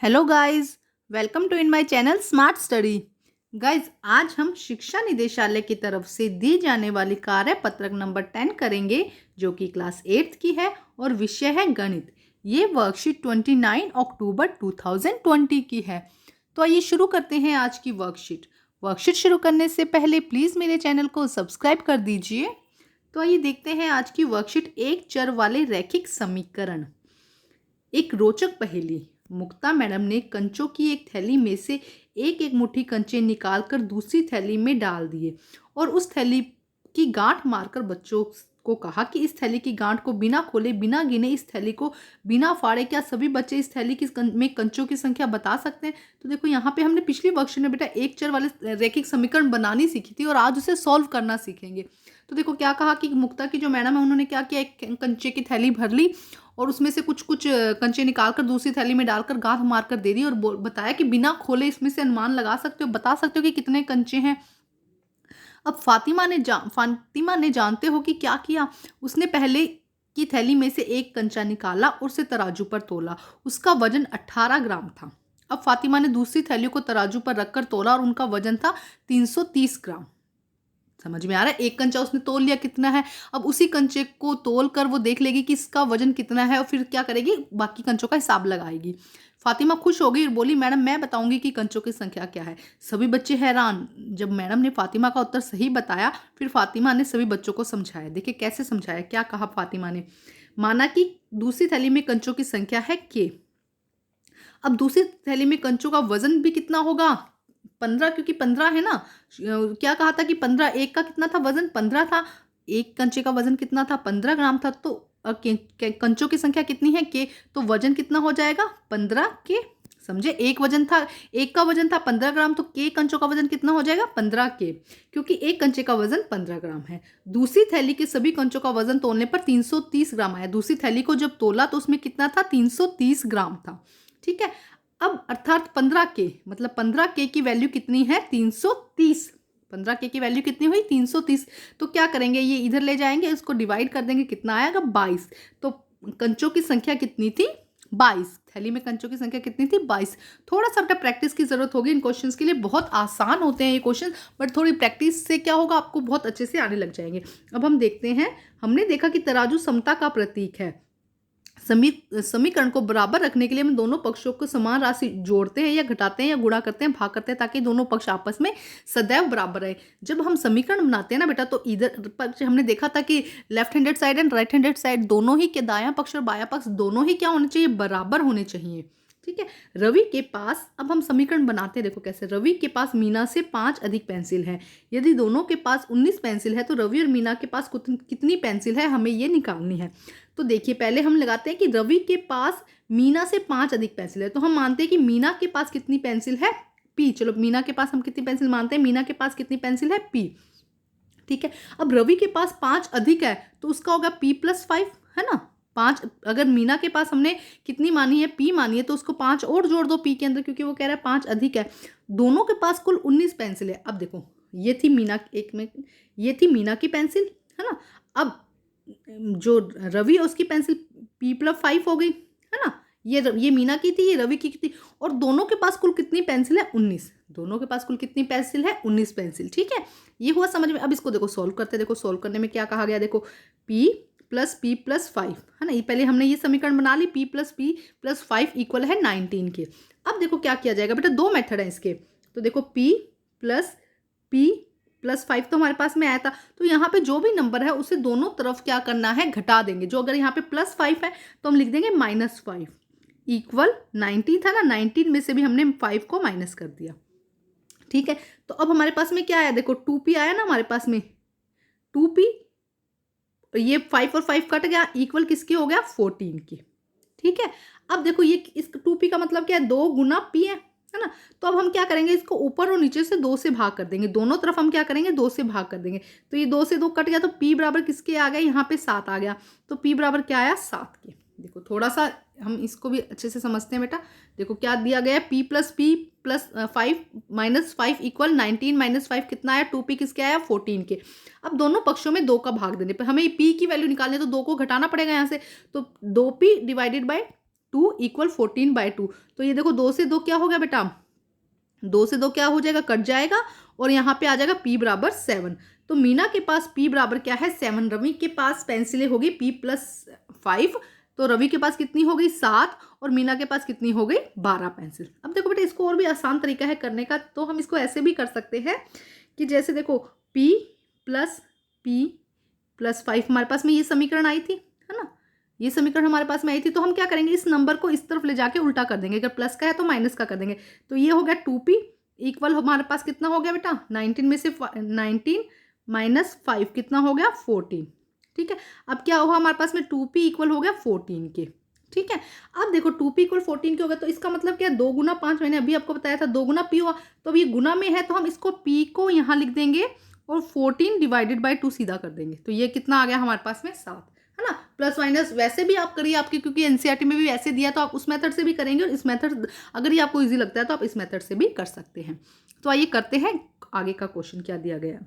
Hello guys, welcome to in my channel smart study. Guys, आज हम शिक्षा निदेशालय की तरफ से दी जाने वाली कार्य पत्रक नंबर 10 करेंगे, जो कि क्लास 8 की है और विषय है गणित। ये वर्कशीट 29 अक्टूबर 2020 की है। तो आइए शुरू करते हैं आज की वर्कशीट। वर्कशीट शुरू करने से पहले प्लीज़ मेरे चैनल को सब्सक्राइब कर दीजिए। तो आइए देखते हैं आज की वर्कशीट। एक चर वाले रैखिक समीकरण। एक रोचक पहेली। मुक्ता मैडम ने कंचों की एक थैली में से एक एक मुट्ठी कंचे निकालकर दूसरी थैली में डाल दिए और उस थैली की गांठ मारकर बच्चों को कहा कि इस थैली की गांठ को बिना खोले बिना गिने इस थैली को बिना फाड़े क्या सभी बच्चे इस थैली की में कंचों की संख्या बता सकते हैं। तो देखो, यहाँ पे हमने पिछली वर्कशीट में बेटा एक चर वाले रैखिक समीकरण बनानी सीखी थी और आज उसे सॉल्व करना सीखेंगे। तो देखो क्या कहा कि मुक्ता की जो मैडम है उन्होंने क्या किया, एक कंचे की थैली भर ली और उसमें से कुछ कुछ कंचे निकाल कर दूसरी थैली में डालकर गांठ मारकर दे दी और बताया कि बिना खोले इसमें से अनुमान लगा सकते हो, बता सकते हो कि कितने कंचे हैं। अब फातिमा ने जानते हो कि क्या किया। उसने पहले की थैली में से एक कंचा निकाला और उसे तराजू पर तोला। उसका वजन 18 ग्राम था। अब फातिमा ने दूसरी थैली को तराजू पर रखकर तोला और उनका वजन था 330 ग्राम। समझ में आ रहा है? एक कंचा उसने तोल लिया, कितना है। अब उसी कंचे को तोल कर वो देख लेगी कि इसका वजन कितना है और फिर क्या करेगी, बाकी कंचों का हिसाब लगाएगी। फातिमा खुश हो गई और बोली, मैडम मैं बताऊंगी कि कंचों की संख्या क्या है। सभी बच्चे हैरान। जब मैडम ने फातिमा का उत्तर सही बताया, फिर फातिमा ने सभी बच्चों को समझाया। देखिए कैसे समझाया, क्या कहा फातिमा ने। माना कि दूसरी थैली में कंचों की संख्या है के। अब दूसरी थैली में कंचों का वजन भी कितना होगा, 15, क्योंकि 15 है ना। क्या कहा था कि 15, एक का कितना था वजन, 15 था। एक कंचे का वजन कितना था, 15 ग्राम था। तो कंचों की संख्या कितनी है, के। तो वजन कितना हो जाएगा, 15 के। समझे, एक वजन था, एक का वजन था 15 ग्राम, तो के कंचों का वजन कितना हो जाएगा, 15 के, क्योंकि एक कंचे का वजन 15 ग्राम है। दूसरी थैली के सभी कंचों का वजन तोलने पर 330 ग्राम आया। दूसरी थैली को जब तोला तो उसमें कितना था, 330 ग्राम था। ठीक है। अब अर्थात 15 के, मतलब 15 के की वैल्यू कितनी है, 330। 15 के की वैल्यू कितनी हुई, 330। तो क्या करेंगे, ये इधर ले जाएंगे, इसको डिवाइड कर देंगे, कितना आएगा, 22। तो कंचों की संख्या कितनी थी, 22। थैली में कंचों की संख्या कितनी थी, 22। थोड़ा सा बेटा प्रैक्टिस की जरूरत होगी इन क्वेश्चंस के लिए। बहुत आसान होते हैं ये क्वेश्चन, बट थोड़ी प्रैक्टिस से क्या होगा, आपको बहुत अच्छे से आने लग जाएंगे। अब हम देखते हैं। हमने देखा कि तराजू समता का प्रतीक है। समीकरण को बराबर रखने के लिए हम दोनों पक्षों को समान राशि जोड़ते हैं या घटाते हैं या गुणा करते हैं, भाग करते हैं, ताकि दोनों पक्ष आपस में सदैव बराबर रहे। जब हम समीकरण बनाते हैं ना बेटा, तो इधर पक्ष हमने देखा था कि left handed side and right handed side दोनों ही के दायां पक्ष और बायां पक्ष दोनों ही क्या होने चाहिए, बराबर होने चाहिए। ठीक है। रवि के पास, अब हम समीकरण बनाते हैं, देखो कैसे। रवि के पास मीना से 5 अधिक पेंसिल है। यदि दोनों के पास 19 पेंसिल है तो रवि और मीना के पास कितनी पेंसिल है, हमें ये निकालनी है। तो देखिए पहले हम लगाते हैं कि रवि के पास मीना से 5 अधिक पेंसिल है, तो हम मानते हैं कि मीना के पास कितनी पेंसिल है, पी। चलो मीना के पास हम कितनी पेंसिल मानते हैं, मीना के पास कितनी पेंसिल है, पी। ठीक है। अब रवि के पास 5 अधिक है तो उसका होगा p+5, है ना। 5, अगर मीना के पास हमने कितनी मानी है, p मानी है, तो उसको 5 और जोड़ दो p के अंदर, क्योंकि वो कह रहा है 5 अधिक है। दोनों के पास कुल 19 पेंसिल है। अब देखो, ये थी मीना, एक में ये थी मीना की पेंसिल, है ना। अब जो रवि है उसकी पेंसिल p+5 हो गई, है ना। ये मीना की थी, ये रवि की थी, और दोनों के पास कुल कितनी पेंसिल है, 19। दोनों के पास कुल कितनी पेंसिल है, 19 पेंसिल। ठीक है, ये हुआ समझ में। अब इसको देखो सॉल्व करते हैं। देखो सॉल्व करने में क्या कहा गया, देखो p+p+5, है ना। ये पहले हमने ये समीकरण बना ली, p+p+5 इक्वल है 19 के। अब देखो क्या किया जाएगा बेटा, दो मेथड है इसके। तो देखो p+p+5 तो हमारे पास में आया था, तो यहाँ पे जो भी नंबर है उसे दोनों तरफ क्या करना है, घटा देंगे। जो अगर यहाँ पे +5 है तो हम लिख देंगे -5 इक्वल 19 था ना, 19 में से भी हमने 5 को माइनस कर दिया। ठीक है। तो अब हमारे पास में क्या आया, देखो 2p आया ना हमारे पास में, 2p, ये 5 और 5 कट गया, इक्वल किसके हो गया, 14 की। ठीक है। अब देखो ये इस 2p का मतलब क्या है, 2 गुना p है ना। तो अब हम क्या करेंगे, इसको ऊपर और नीचे से 2 से भाग कर देंगे। दोनों तरफ हम क्या करेंगे, 2 से भाग कर देंगे। तो ये 2 से 2 कट गया, तो p बराबर किसके आ गया, यहाँ पे 7 आ गया। तो p बराबर क्या आया, 7 के। देखो थोड़ा सा हम इसको भी अच्छे से समझते हैं बेटा। देखो क्या दिया गया है, p+p+5 -5 इक्वल 19 -5 कितना आया, 2p किसके आया, 14 के। अब दोनों पक्षों में 2 का भाग देने पर हमें p की वैल्यू निकालनी है, तो 2 को घटाना पड़ेगा यहाँ से। तो 2p डिवाइडेड बाय 2 इक्वल 14/2। तो ये देखो 2 से 2 क्या हो गया बेटा, 2 से 2 क्या हो जाएगा, कट जाएगा और यहाँ पे आ जाएगा p बराबर 7। तो मीना के पास p बराबर क्या है 7, रवि के पास पेंसिलें होगी p+5, तो रवि के पास कितनी हो गई 7 और मीना के पास कितनी हो गई 12 पेंसिल। अब देखो बेटा इसको और भी आसान तरीका है करने का, तो हम इसको ऐसे भी कर सकते हैं कि जैसे देखो p+5 हमारे पास में ये समीकरण आई थी, है ना, ये समीकरण हमारे पास में आई थी। तो हम क्या करेंगे, इस नंबर को इस तरफ ले जाके उल्टा कर देंगे, अगर प्लस का है तो माइनस का कर देंगे। तो ये हो गया 2p इक्वल हमारे पास कितना हो गया बेटा 19 में से 19 माइनस 5 कितना हो गया 14। ठीक है, अब क्या हुआ हमारे पास में 2p इक्वल हो गया 14 के। ठीक है, अब देखो 2p इक्वल 14 के हो गया, तो इसका मतलब क्या 2 गुना 5, मैंने अभी आपको बताया था 2 गुना p हुआ, तो अब ये गुना में है तो हम इसको p को यहाँ लिख देंगे और 14 डिवाइडेड बाई 2 सीधा कर देंगे। तो ये कितना आ गया हमारे पास में 7, है ना। प्लस माइनस वैसे भी आप करिए आपकी, क्योंकि एनसीईआरटी में भी ऐसे दिया तो आप उस मेथड से भी करेंगे, और इस मेथड अगर ये आपको इजी लगता है तो आप इस मेथड से भी कर सकते हैं। तो आइए करते हैं आगे का क्वेश्चन क्या दिया गया है।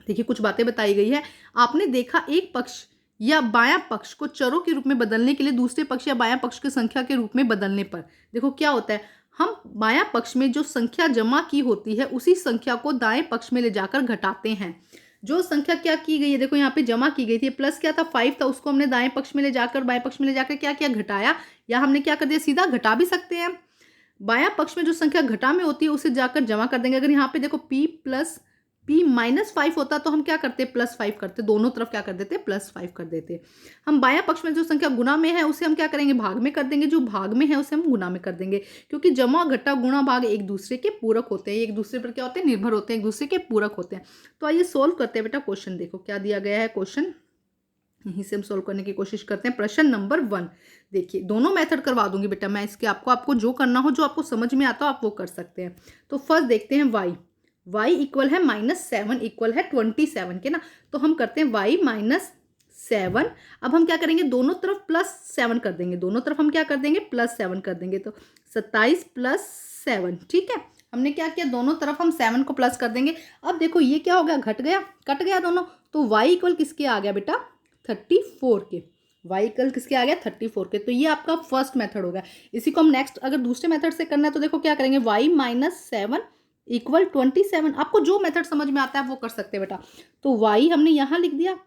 देखिए कुछ बातें बताई गई है। आपने देखा एक पक्ष या बायां पक्ष को चरों के रूप में बदलने के लिए दूसरे पक्ष या बायां पक्ष की संख्या के रूप में बदलने पर देखो क्या होता है, हम बायां पक्ष में जो संख्या जमा की होती है उसी संख्या को दाएं पक्ष में ले जाकर घटाते हैं। जो संख्या क्या की गई है, देखो यहाँ पे जमा की गई थी, प्लस क्या था 5 था, उसको हमने दाएं पक्ष में ले जाकर बाएं पक्ष में ले जाकर क्या किया घटाया, या हमने क्या कर दिया सीधा घटा भी सकते हैं। बायां पक्ष में जो संख्या घटा में होती है उसे जाकर जमा कर देंगे। अगर यहाँ पे देखो p+p-5 होता तो हम क्या करते +5 करते, दोनों तरफ क्या कर देते +5 कर देते। हम बायां पक्ष में जो संख्या गुना में है उसे हम क्या करेंगे भाग में कर देंगे, जो भाग में है उसे हम गुना में कर देंगे, क्योंकि जमा घटा गुणा भाग एक दूसरे के पूरक होते हैं, एक दूसरे पर क्या होते हैं निर्भर होते हैं, एक दूसरे के पूरक होते हैं। तो आइए सोल्व करते हैं बेटा क्वेश्चन, देखो क्या दिया गया है क्वेश्चन, यहीं से हम सोल्व करने की कोशिश करते हैं। प्रश्न नंबर 1 देखिए, दोनों मेथड करवा दूंगी बेटा मैं इसके, आपको जो करना हो, जो आपको समझ में आता हो आप वो कर सकते हैं। तो फर्स्ट देखते हैं y इक्वल है -7 इक्वल है 27 के ना, तो हम करते हैं y -7। अब हम क्या करेंगे दोनों तरफ +7 कर देंगे, दोनों तरफ हम क्या कर देंगे +7 कर देंगे, तो 27 + 7। ठीक है, हमने क्या किया दोनों तरफ हम 7 को प्लस कर देंगे। अब देखो ये क्या हो गया घट गया, कट गया दोनों, तो y इक्वल किसके आ गया बेटा 34 के, y इक्वल किसके आ गया 34 के। तो ये आपका फर्स्ट मेथड होगा। इसी को हम नेक्स्ट अगर दूसरे मेथड से करना है तो देखो क्या करेंगे y -7 इक्वल 27। आपको जो मेथड समझ में आता है वो कर सकते हैं बेटा। तो y हमने यहाँ लिख दिया,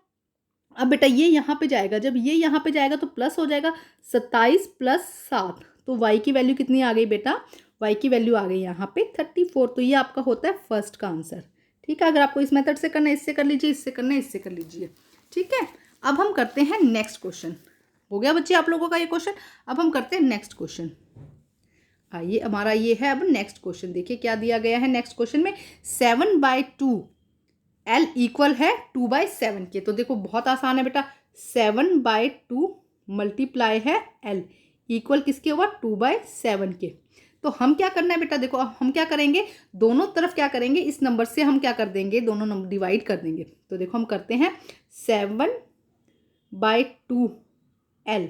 अब बेटा ये यहाँ पे जाएगा, जब ये यहाँ पे जाएगा तो प्लस हो जाएगा 27 + 7, तो y की वैल्यू कितनी आ गई बेटा, y की वैल्यू आ गई यहाँ पे 34। तो ये आपका होता है फर्स्ट का आंसर। ठीक है, अगर आपको इस मेथड से करना है इससे कर लीजिए, इससे करना है इससे कर लीजिए। ठीक है, अब हम करते हैं नेक्स्ट क्वेश्चन। हो गया बच्चे आप लोगों का ये क्वेश्चन, अब हम करते हैं नेक्स्ट क्वेश्चन। आइए हमारा ये है अब नेक्स्ट क्वेश्चन, देखिए क्या दिया गया है नेक्स्ट क्वेश्चन में 7/2 L इक्वल है 2/7 के। तो देखो बहुत आसान है बेटा, 7/2 मल्टीप्लाई है L इक्वल किसके हुआ 2/7 के। तो हम क्या करना है बेटा, देखो अब हम क्या करेंगे दोनों तरफ क्या करेंगे इस नंबर से हम क्या कर देंगे दोनों नंबर डिवाइड कर देंगे। तो देखो हम करते हैं 7/2 L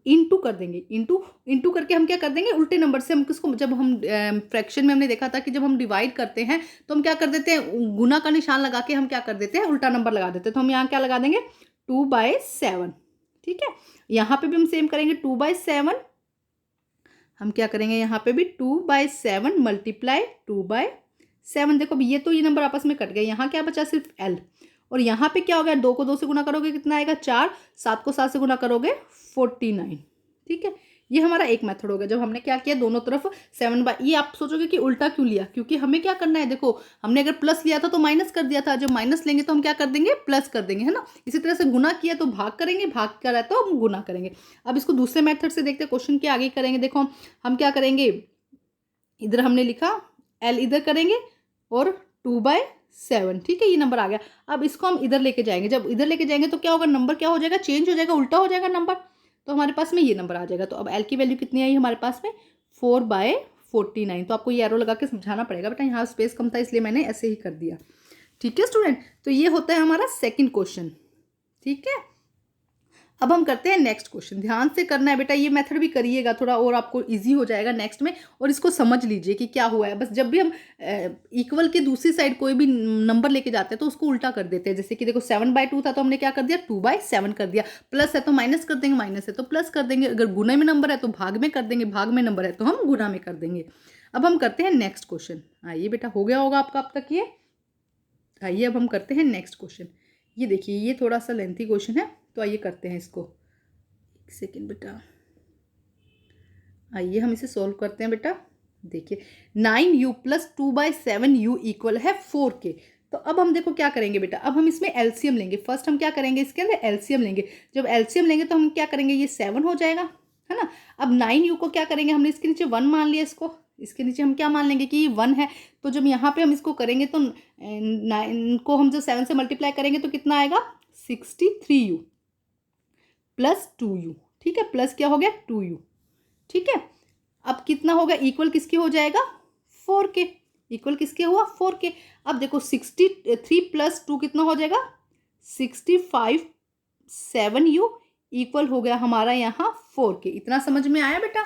इंटू कर देंगे, इंटू करके हम क्या कर देंगे उल्टे नंबर से हम किसको, जब हम फ्रैक्शन में हमने देखा था कि जब हम डिवाइड करते हैं तो हम क्या कर देते हैं गुना का निशान लगा के हम क्या कर देते हैं उल्टा नंबर लगा देते हैं। तो हम यहाँ क्या लगा देंगे 2/7। ठीक है, यहाँ पे भी हम सेम करेंगे 2/7, हम क्या करेंगे यहाँ पे भी 2/7 मल्टीप्लाई 2/7। देखो ये तो ये नंबर आपस में कट गए, यहाँ क्या बचा सिर्फ L, और यहाँ पे क्या हो गया 2 को 2 से गुना करोगे कितना आएगा 4, 7 को 7 से गुना करोगे 49। ठीक है, ये हमारा एक मेथड हो गया जब हमने क्या किया दोनों तरफ 7/, ये आप सोचोगे कि उल्टा क्यों लिया, क्योंकि हमें क्या करना है, देखो हमने अगर प्लस लिया था तो माइनस कर दिया था, जब माइनस लेंगे तो हम क्या कर देंगे प्लस कर देंगे, है ना। इसी तरह से गुना किया तो भाग करेंगे, भाग कर रहा है तो हम गुना करेंगे। अब इसको दूसरे मेथड से देखते हैं, क्वेश्चन के आगे करेंगे। देखो हम क्या करेंगे, इधर हमने लिखा L इधर करेंगे और 2/7। ठीक है, ये नंबर आ गया। अब इसको हम इधर लेके जाएंगे, जब इधर लेके जाएंगे तो क्या होगा नंबर क्या हो जाएगा चेंज हो जाएगा, उल्टा हो जाएगा नंबर, तो हमारे पास में ये नंबर आ जाएगा। तो अब L की वैल्यू कितनी आई हमारे पास में 4/49। तो आपको ये एरो लगा के समझाना पड़ेगा बेटा, यहाँ स्पेस कम था इसलिए मैंने ऐसे ही कर दिया। ठीक है स्टूडेंट, तो ये होता है हमारा सेकंड क्वेश्चन। ठीक है, अब हम करते हैं नेक्स्ट क्वेश्चन। ध्यान से करना है बेटा, ये मेथड भी करिएगा थोड़ा और आपको इजी हो जाएगा नेक्स्ट में। और इसको समझ लीजिए कि क्या हुआ है। बस जब भी हम इक्वल की दूसरी साइड कोई भी नंबर लेके जाते हैं तो उसको उल्टा कर देते हैं। जैसे कि देखो 7/2 था तो हमने क्या कर दिया, 2/7 कर दिया। प्लस है तो माइनस कर देंगे, माइनस है तो प्लस कर देंगे। अगर गुना में नंबर है तो भाग में कर देंगे, भाग में नंबर है तो हम गुना में कर देंगे। अब हम करते हैं नेक्स्ट क्वेश्चन। आइए बेटा, हो गया होगा आपका अब तक ये। आइए अब हम करते हैं नेक्स्ट क्वेश्चन। ये देखिए, ये थोड़ा सा लेंथी क्वेश्चन है तो आइए करते हैं इसको। एक सेकेंड बेटा, आइए हम इसे सॉल्व करते हैं बेटा। देखिए 9u + 2/7u इक्वल है 4k। तो अब हम देखो क्या करेंगे बेटा, अब हम इसमें एलसीएम लेंगे। फर्स्ट हम क्या करेंगे, इसके अंदर एलसीएम लेंगे। जब एलसीएम लेंगे तो हम क्या करेंगे, ये 7 हो जाएगा, है ना। अब 9u को क्या करेंगे, हमने इसके नीचे 1 मान लिया, इसको इसके नीचे हम क्या मान लेंगे कि ये 1 है। तो जब यहाँ पे हम इसको करेंगे तो 9 को हम जब 7 से मल्टीप्लाई करेंगे तो कितना आएगा, 63u + 2u। ठीक है, प्लस क्या हो गया 2u। ठीक है, अब कितना होगा, इक्वल किसके हो जाएगा, 4k। इक्वल किसके हुआ, 4k। अब देखो 63 + 2 कितना हो जाएगा, 65। 7u इक्वल हो गया हमारा यहाँ 4k। इतना समझ में आया बेटा,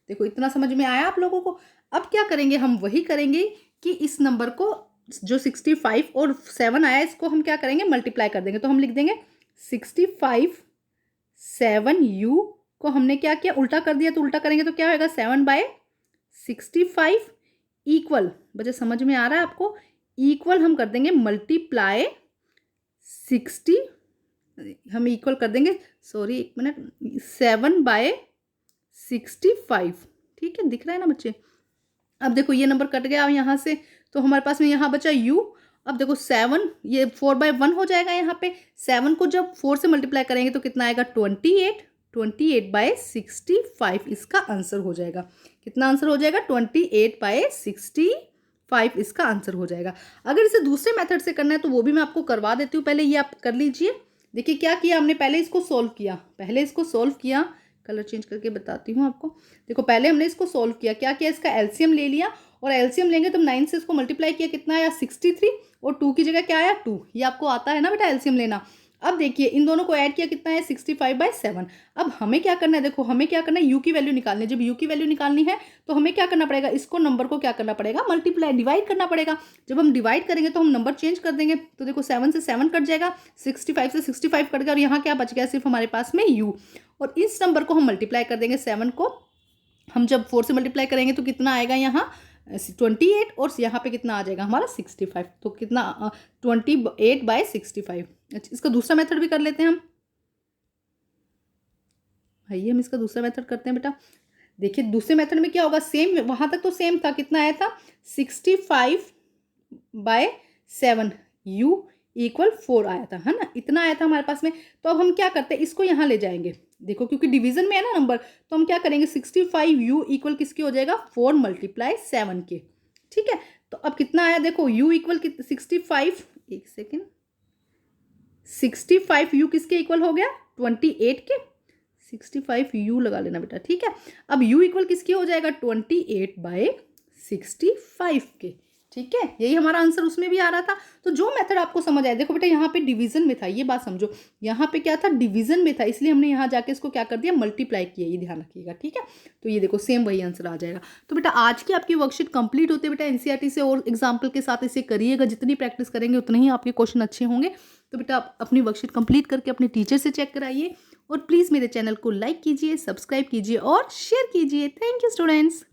देखो इतना समझ में आया आप लोगों को। अब क्या करेंगे, हम वही करेंगे कि इस नंबर को जो 65 और 7 आया इसको हम क्या करेंगे, मल्टीप्लाई कर देंगे। तो हम लिख देंगे 65 7u को हमने क्या किया, उल्टा कर दिया। तो उल्टा करेंगे तो क्या होगा, 7/65 इक्वल, बच्चे समझ में आ रहा है आपको, इक्वल हम कर देंगे मल्टीप्लाई 60, हम इक्वल कर देंगे, सॉरी एक मिनट, 7/65। ठीक है, दिख रहा है ना बच्चे। अब देखो ये नंबर कट गया यहाँ से, तो हमारे पास में यहाँ बचा u। अब देखो 7, ये 4/1 हो जाएगा। यहाँ पे 7 को जब 4 से मल्टीप्लाई करेंगे तो कितना आएगा, 28। 28/65 इसका आंसर हो जाएगा। कितना आंसर हो जाएगा, 28/65 इसका आंसर हो जाएगा। अगर इसे दूसरे मेथड से करना है तो वो भी मैं आपको करवा देती हूँ, पहले ये आप कर लीजिए। देखिए क्या किया हमने, पहले इसको सोल्व किया, कलर चेंज करके बताती हूँ आपको। देखो पहले हमने इसको सोल्व किया, क्या किया, इसका एलसीएम ले लिया। और एलसीएम लेंगे तो 9 से इसको मल्टीप्लाई किया, कितना आया, 63। और 2 की जगह क्या आया, 2। ये आपको आता है ना बेटा एलसीएम लेना। अब देखिए इन दोनों को ऐड किया, कितना है, 65/7। अब हमें क्या करना है, देखो हमें क्या करना है, यू की वैल्यू निकालनी है। जब यू की वैल्यू निकालनी है तो हमें क्या करना पड़ेगा, इसको नंबर को क्या करना पड़ेगा, मल्टीप्लाई, डिवाइड करना पड़ेगा। जब हम डिवाइड करेंगे तो हम नंबर चेंज कर देंगे। तो देखो 7 से 7 कट जाएगा, 65 से 65 कट गया, और यहाँ क्या बच गया, सिर्फ हमारे पास में यू। और इस नंबर को हम मल्टीप्लाई कर देंगे, 7 को हम जब 4 से मल्टीप्लाई करेंगे तो कितना आएगा यहाँ 28, और यहाँ पे कितना आ जाएगा हमारा 65। तो कितना 28/65। अच्छा, इसका दूसरा मेथड भी कर लेते हैं हम। आइए हम इसका दूसरा मेथड करते हैं बेटा। देखिए दूसरे मेथड में क्या होगा, सेम, वहां तक तो सेम था। कितना आया था, 65/7 u इक्वल 4 आया था, है ना, इतना आया था हमारे पास में। तो अब हम क्या करते हैं, इसको यहाँ ले जाएंगे। देखो क्योंकि डिवीजन में है ना नंबर, तो हम क्या करेंगे, 65u इक्वल किसके हो जाएगा, 4 × 7 के। ठीक है, तो अब कितना आया, देखो u इक्वल 65, एक सेकेंड, 65u किसके इक्वल हो गया, 28 के। 65u लगा लेना बेटा। ठीक है, अब u इक्वल किसकी हो जाएगा, 28/65 के। ठीक है, यही हमारा आंसर उसमें भी आ रहा था। तो जो मेथड आपको समझ आया, देखो बेटा यहाँ पे डिवीजन में था, ये बात समझो, यहाँ पे क्या था, डिवीजन में था, इसलिए हमने यहाँ जाके इसको क्या कर दिया, मल्टीप्लाई किया, ये ध्यान रखिएगा। ठीक है, तो ये देखो सेम वही आंसर आ जाएगा। तो बेटा आज की आपकी वर्कशीट कंप्लीट होते बेटा एनसीईआरटी से, और एग्जाम्पल के साथ इसे करिएगा। जितनी प्रैक्टिस करेंगे उतने ही आपके क्वेश्चन अच्छे होंगे। तो बेटा आप अपनी वर्कशीट कंप्लीट करके अपने टीचर से चेक कराइए, और प्लीज़ मेरे चैनल को लाइक कीजिए, सब्सक्राइब कीजिए और शेयर कीजिए। Thank you students.